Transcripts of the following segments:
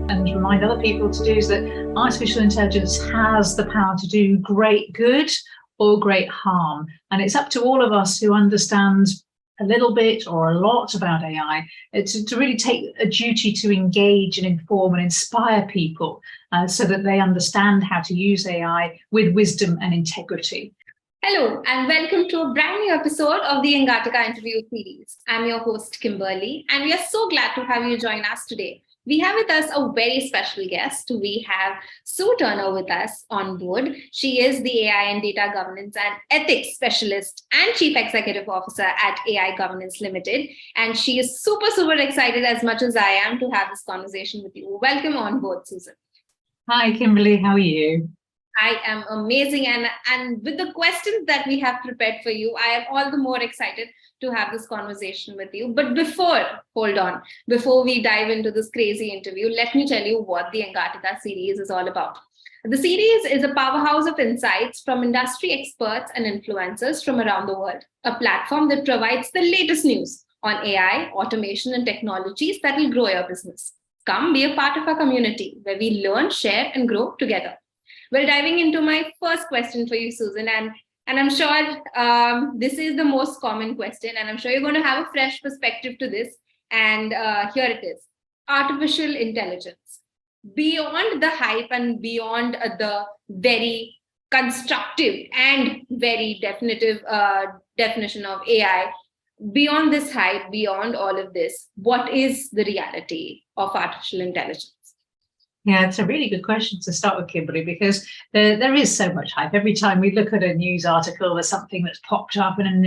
and remind other people to do is that artificial intelligence has the power to do great good or great harm. And it's up to all of us who understand a little bit or a lot about AI to really take a duty to engage and inform and inspire people so that they understand how to use AI with wisdom and integrity. Hello, and welcome to a brand new episode of the Engatica interview series. I'm your host, Kimberly, and we are so glad to have you join us today. We have with us a very special guest. We have Sue Turner with us on board. She is the AI and Data Governance and Ethics Specialist and Chief Executive Officer at AI Governance Limited. And she is super excited, as much as I am, to have this conversation with you. Welcome on board, Susan. Hi, Kimberly. How are you? I am amazing. And with the questions that we have prepared for you, I am all the more excited to have this conversation with you. But before we dive into this crazy interview, let me tell you what the Engatica series is all about. The series is a powerhouse of insights from industry experts and influencers from around the world, a platform that provides the latest news on AI, automation, and technologies that will grow your business. Come be a part of our community where we learn, share, and grow together. Well, diving into my first question for you, Susan, and I'm sure this is the most common question, and I'm sure you're going to have a fresh perspective to this. And here it is: artificial intelligence. Beyond the hype and beyond the very constructive and very definitive definition of AI, beyond this hype, beyond all of this, what is the reality of artificial intelligence? Yeah, it's a really good question to start with, Kimberly, because there is so much hype. Every time we look at a news article, there's something that's popped up, and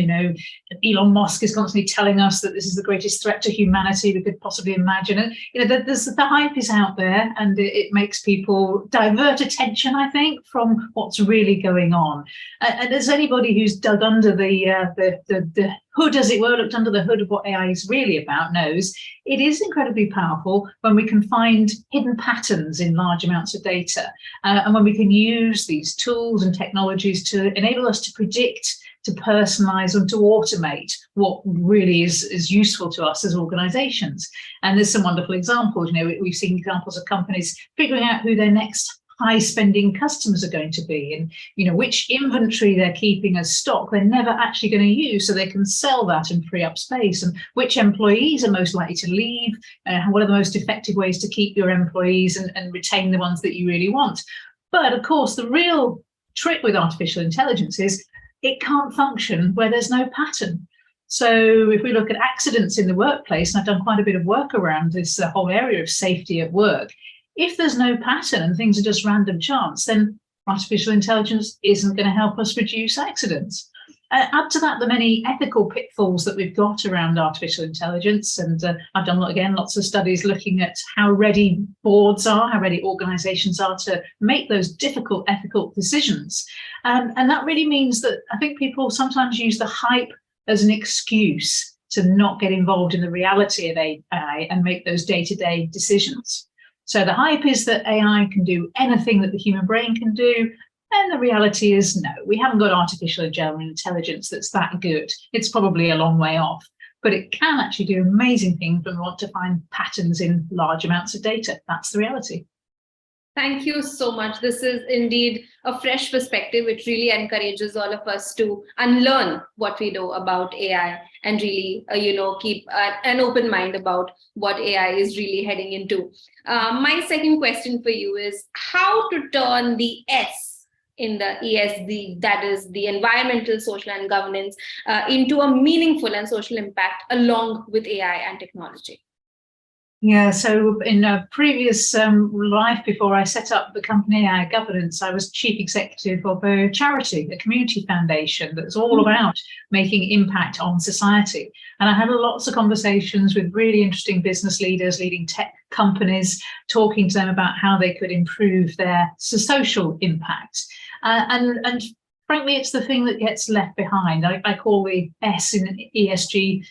Elon Musk is constantly telling us that this is the greatest threat to humanity we could possibly imagine. And the hype is out there, and it makes people divert attention, I think, from what's really going on. And as anybody who's dug under the hood, as it were, looked under the hood of what AI is really about, knows it is incredibly powerful when we can find hidden patterns in large amounts of data, and when we can use these tools and technologies to enable us to predict, to personalize, and to automate what really is useful to us as organizations. And there's some wonderful examples. We've seen examples of companies figuring out who their next high spending customers are going to be, and which inventory they're keeping as stock they're never actually going to use, so they can sell that and free up space, and which employees are most likely to leave, what are the most effective ways to keep your employees and retain the ones that you really want. But of course, the real trick with artificial intelligence is it can't function where there's no pattern. So if we look at accidents in the workplace, and I've done quite a bit of work around this whole area of safety at work, if there's no pattern and things are just random chance, then artificial intelligence isn't going to help us reduce accidents. Add to that the many ethical pitfalls that we've got around artificial intelligence. And I've done, lots of studies looking at how ready boards are, how ready organizations are to make those difficult ethical decisions. And that really means that I think people sometimes use the hype as an excuse to not get involved in the reality of AI and make those day-to-day decisions. So the hype is that AI can do anything that the human brain can do, and the reality is no, we haven't got artificial intelligence that's that good. It's probably a long way off, but it can actually do amazing things when we want to find patterns in large amounts of data. That's the reality. Thank you so much. This is indeed a fresh perspective, which really encourages all of us to unlearn what we know about AI and really, keep an open mind about what AI is really heading into. My second question for you is how to turn the S in the ESG, that is the environmental, social, and governance, into a meaningful and social impact along with AI and technology. Yeah, so in a previous life, before I set up the company AI Governance, I was chief executive of a charity, a community foundation that's all about making impact on society. And I had lots of conversations with really interesting business leaders, leading tech companies, talking to them about how they could improve their social impact. And frankly, it's the thing that gets left behind. I call the S in ESG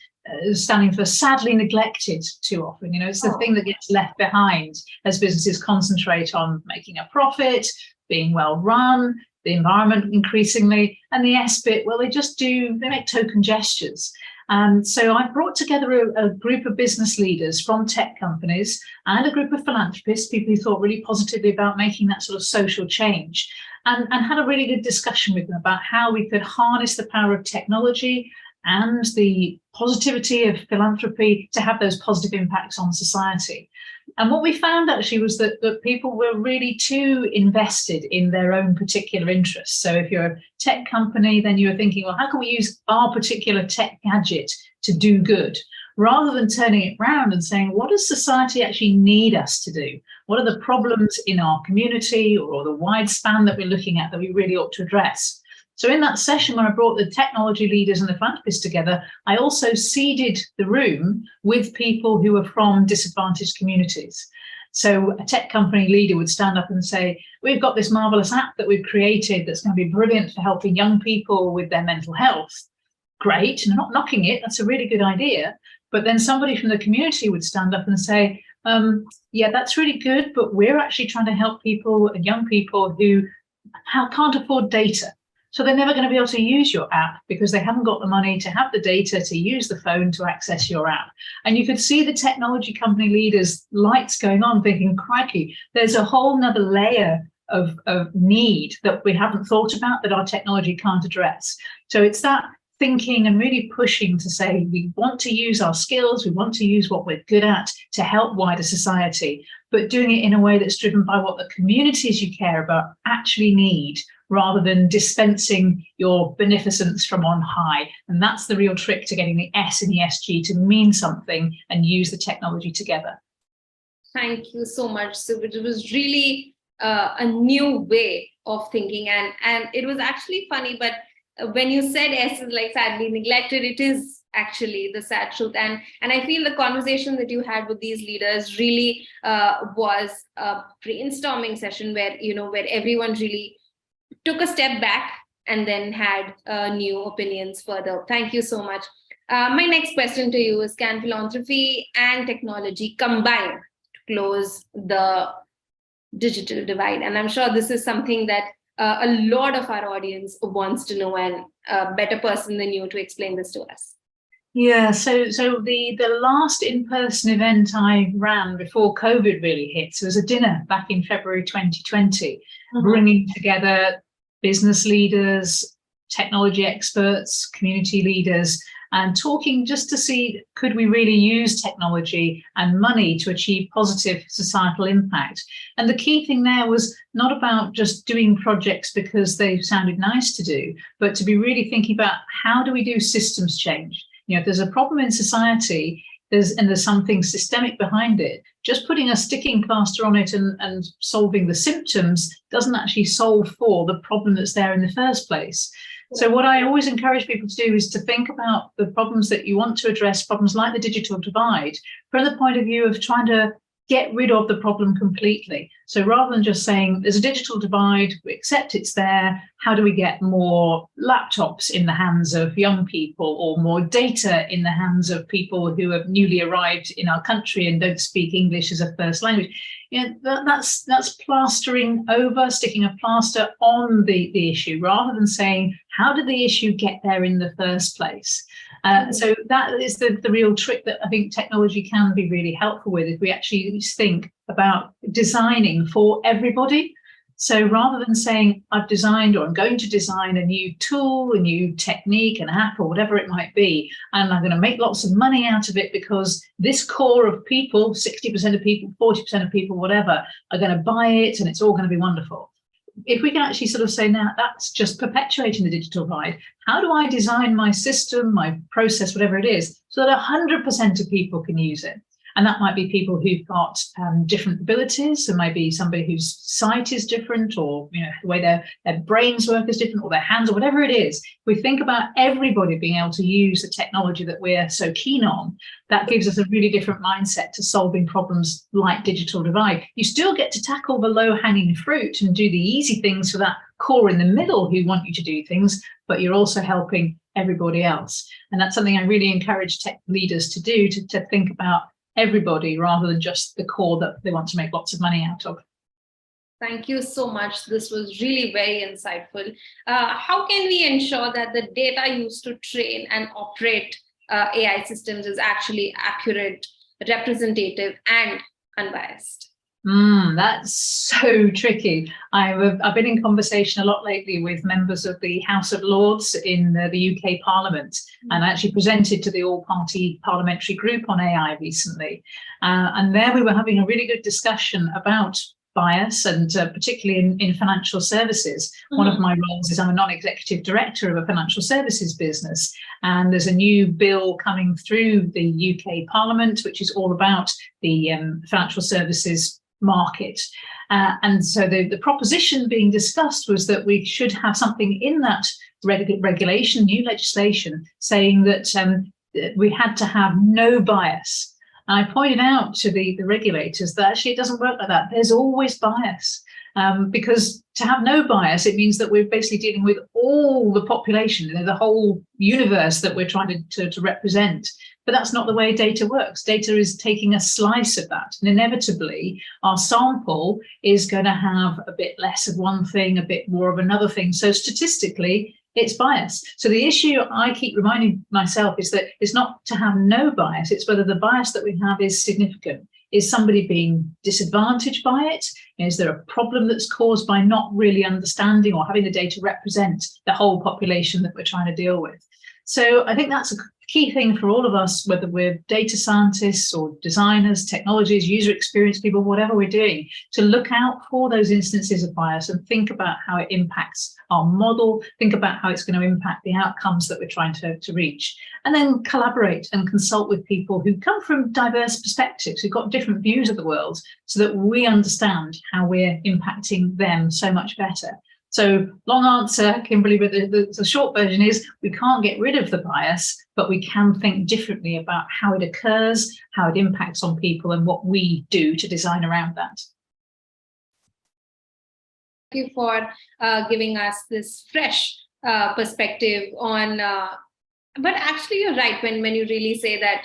standing for sadly neglected too often. It's the thing that gets left behind as businesses concentrate on making a profit, being well run, the environment increasingly, and the S bit, well, they make token gestures. So I brought together a group of business leaders from tech companies and a group of philanthropists, people who thought really positively about making that sort of social change, and had a really good discussion with them about how we could harness the power of technology and the positivity of philanthropy to have those positive impacts on society. And what we found actually was that people were really too invested in their own particular interests. So if you're a tech company, then you're thinking, well, how can we use our particular tech gadget to do good? Rather than turning it around and saying, what does society actually need us to do? What are the problems in our community or the wide span that we're looking at that we really ought to address? So in that session, when I brought the technology leaders and the philanthropists together, I also seeded the room with people who were from disadvantaged communities. So a tech company leader would stand up and say, we've got this marvelous app that we've created that's going to be brilliant for helping young people with their mental health. Great, and I'm not knocking it, that's a really good idea. But then somebody from the community would stand up and say, yeah, that's really good, but we're actually trying to help people and young people who can't afford data. So they're never going to be able to use your app because they haven't got the money to have the data to use the phone to access your app. And you could see the technology company leaders' lights going on, thinking, crikey, there's a whole nother layer of need that we haven't thought about that our technology can't address. So it's that thinking and really pushing to say we want to use our skills, we want to use what we're good at to help wider society, but doing it in a way that's driven by what the communities you care about actually need, rather than dispensing your beneficence from on high. And that's the real trick to getting the S in ESG to mean something and use the technology together. Thank you so much. So it was really a new way of thinking. And it was actually funny, but when you said S is like sadly neglected, it is actually the sad truth. And I feel the conversation that you had with these leaders really was a brainstorming session where everyone really took a step back and then had new opinions further. Thank you so much. My next question to you is, can philanthropy and technology combine to close the digital divide? And I'm sure this is something that a lot of our audience wants to know, and a better person than you to explain this to us. Yeah, so the last in-person event I ran before COVID really hit, so it was a dinner back in February 2020, bringing together business leaders, technology experts, community leaders, and talking just to see, could we really use technology and money to achieve positive societal impact? And the key thing there was not about just doing projects because they sounded nice to do, but to be really thinking about how do we do systems change? If there's a problem in society, there's something systemic behind it, just putting a sticking plaster on it and solving the symptoms doesn't actually solve for the problem that's there in the first place. So what I always encourage people to do is to think about the problems that you want to address, problems like the digital divide, from the point of view of trying to get rid of the problem completely. So rather than just saying there's a digital divide, we accept it's there, how do we get more laptops in the hands of young people or more data in the hands of people who have newly arrived in our country and don't speak English as a first language? That's plastering over, sticking a plaster on the issue, rather than saying, how did the issue get there in the first place? So that is the real trick that I think technology can be really helpful with, if we actually think about designing for everybody. So rather than saying, I've designed or I'm going to design a new tool, a new technique, an app, or whatever it might be, and I'm going to make lots of money out of it because this core of people, 60% of people, 40% of people, whatever, are going to buy it and it's all going to be wonderful. If we can actually sort of say, now that's just perpetuating the digital divide, how do I design my system, my process, whatever it is, so that 100% of people can use it? And that might be people who've got different abilities. So maybe somebody whose sight is different, or the way their brains work is different, or their hands, or whatever it is. If we think about everybody being able to use the technology that we're so keen on, that gives us a really different mindset to solving problems like digital divide. You still get to tackle the low-hanging fruit and do the easy things for that core in the middle who want you to do things, but you're also helping everybody else. And that's something I really encourage tech leaders to do, to think about everybody rather than just the core that they want to make lots of money out of. Thank you so much. This was really very insightful. How can we ensure that the data used to train and operate AI systems is actually accurate, representative, and unbiased? That's so tricky. I've been in conversation a lot lately with members of the House of Lords in the UK Parliament, and I actually presented to the all-party parliamentary group on AI recently. And there we were having a really good discussion about bias, and particularly in financial services. One of my roles is I'm a non-executive director of a financial services business, and there's a new bill coming through the UK Parliament, which is all about the financial services market. And so the proposition being discussed was that we should have something in that regulation, new legislation, saying that we had to have no bias. And I pointed out to the regulators that actually it doesn't work like that. There's always bias. Because to have no bias, it means that we're basically dealing with all the population, the whole universe that we're trying to represent. But that's not the way data works. Data is taking a slice of that. And inevitably, our sample is going to have a bit less of one thing, a bit more of another thing. So statistically, it's bias. So the issue I keep reminding myself is that it's not to have no bias, it's whether the bias that we have is significant. Is somebody being disadvantaged by it? Is there a problem that's caused by not really understanding or having the data represent the whole population that we're trying to deal with? So I think that's a key thing for all of us, whether we're data scientists or designers, technologies, user experience people, whatever we're doing, to look out for those instances of bias and think about how it impacts our model, think about how it's going to impact the outcomes that we're trying to reach, and then collaborate and consult with people who come from diverse perspectives, who've got different views of the world, so that we understand how we're impacting them so much better. So long answer, Kimberly, but the short version is we can't get rid of the bias, but we can think differently about how it occurs, how it impacts on people, and what we do to design around that. Thank you for giving us this fresh perspective on, but actually you're right when you really say that,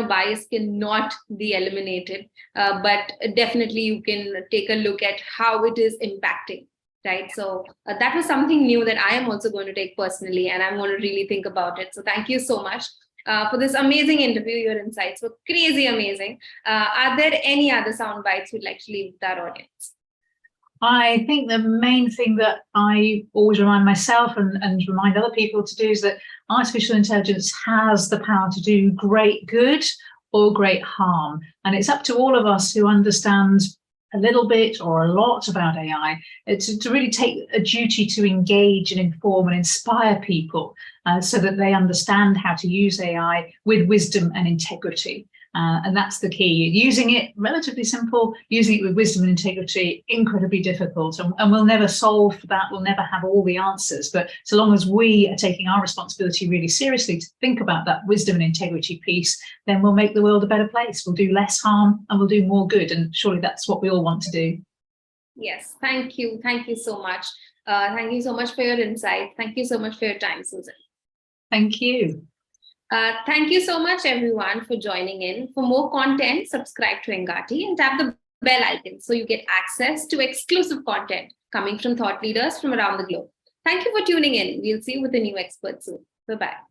bias cannot be eliminated, but definitely you can take a look at how it is impacting. Right. So that was something new that I am also going to take personally, and I'm going to really think about it. So thank you so much for this amazing interview. Your insights were crazy amazing. Are there any other sound bites you'd like to leave with our audience? I think the main thing that I always remind myself and remind other people to do is that artificial intelligence has the power to do great good or great harm. And it's up to all of us who understand a little bit or a lot about AI, to really take a duty to engage and inform and inspire people so that they understand how to use AI with wisdom and integrity. And that's the key. Using it, relatively simple, using it with wisdom and integrity, incredibly difficult. And we'll never solve that. We'll never have all the answers. But so long as we are taking our responsibility really seriously to think about that wisdom and integrity piece, then we'll make the world a better place. We'll do less harm and we'll do more good. And surely that's what we all want to do. Yes, thank you. Thank you so much. Thank you so much for your insight. Thank you so much for your time, Susan. Thank you. Thank you so much, everyone, for joining in. For more content, subscribe to Engati and tap the bell icon so you get access to exclusive content coming from thought leaders from around the globe. Thank you for tuning in. We'll see you with a new expert soon. Bye-bye.